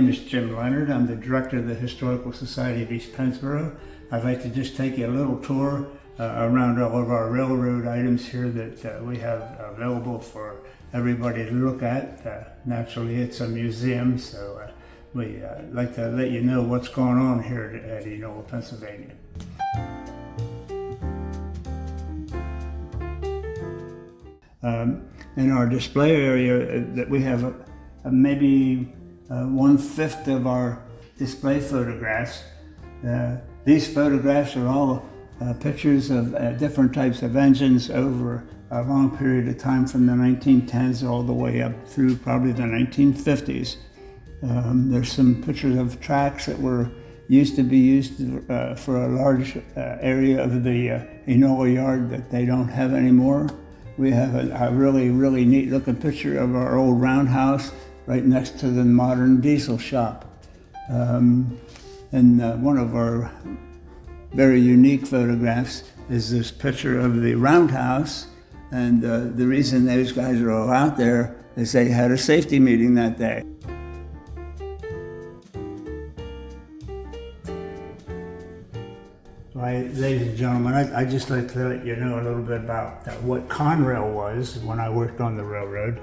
name is Jim Leonard. I'm the director of the Historical Society of East Pennsboro. I'd like to just take you a little tour around all of our railroad items here that we have available for everybody to look at. Naturally, it's a museum, so we like to let you know what's going on here at Enola, Pennsylvania. In our display area, that we have maybe 1/5 of our display photographs. These photographs are all pictures of different types of engines over a long period of time, from the 1910s all the way up through probably the 1950s. There's some pictures of tracks that used to be used for a large area of the Enola yard that they don't have anymore. We have a really, really neat looking picture of our old roundhouse right next to the modern diesel shop. And one of our very unique photographs is this picture of the roundhouse. And the reason those guys are all out there is they had a safety meeting that day. Ladies and gentlemen, I'd just like to let you know a little bit about what Conrail was when I worked on the railroad.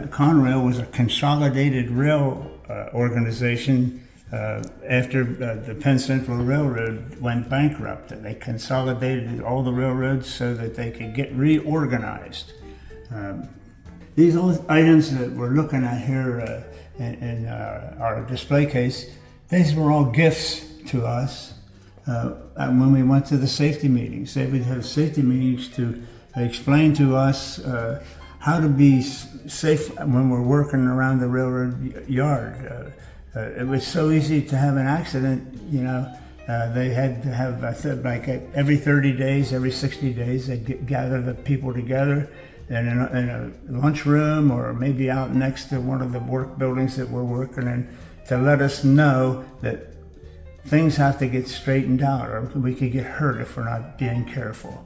Conrail was a consolidated rail organization after the Penn Central Railroad went bankrupt. They consolidated all the railroads so that they could get reorganized. These items that we're looking at here in our display case, these were all gifts to us. When we went to the safety meetings, they would have safety meetings to explain to us how to be safe when we're working around the railroad yard. It was so easy to have an accident, you know. They had to have, I said, like every 30 days, every 60 days, they'd gather the people together in a lunchroom or maybe out next to one of the work buildings that we're working in to let us know that things have to get straightened out, or we could get hurt if we're not being careful.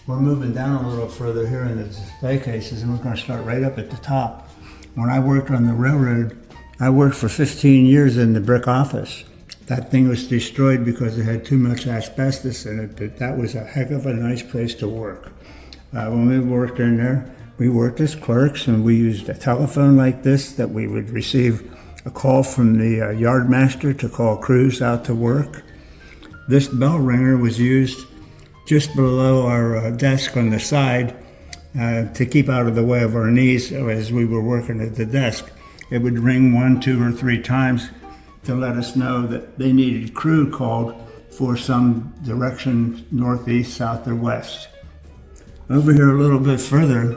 We're moving down a little further here in the display cases, and we're going to start right up at the top. When I worked on the railroad, I worked for 15 years in the brick office. That thing was destroyed because it had too much asbestos in it, but that was a heck of a nice place to work. When we worked in there, we worked as clerks, and we used a telephone like this that we would receive a call from the yard master to call crews out to work. This bell ringer was used just below our desk on the side to keep out of the way of our knees as we were working at the desk. It would ring 1, 2, or 3 times to let us know that they needed crew called for some direction, northeast, south, or west. Over here a little bit further,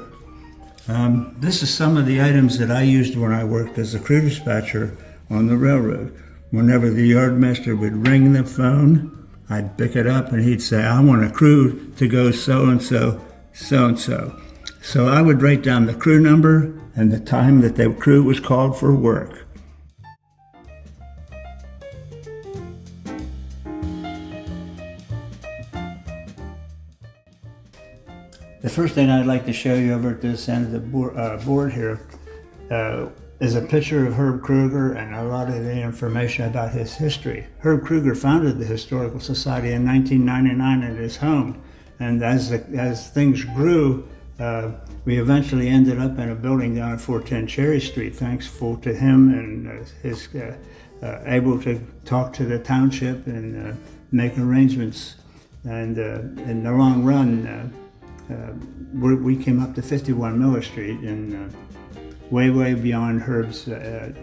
this is some of the items that I used when I worked as a crew dispatcher on the railroad. Whenever the yardmaster would ring the phone, I'd pick it up and he'd say, "I want a crew to go so-and-so, so-and-so." So I would write down the crew number and the time that the crew was called for work. The first thing I'd like to show you over at this end of the board here is a picture of Herb Kruger and a lot of the information about his history. Herb Kruger founded the Historical Society in 1999 at his home, and as things grew, we eventually ended up in a building down at 410 Cherry Street, thanks to him and his able to talk to the township and make arrangements. And in the long run, we came up to 51 Miller Street, and way beyond Herb's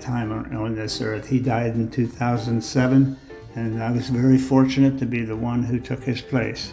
time on this earth. He died in 2007, and I was very fortunate to be the one who took his place.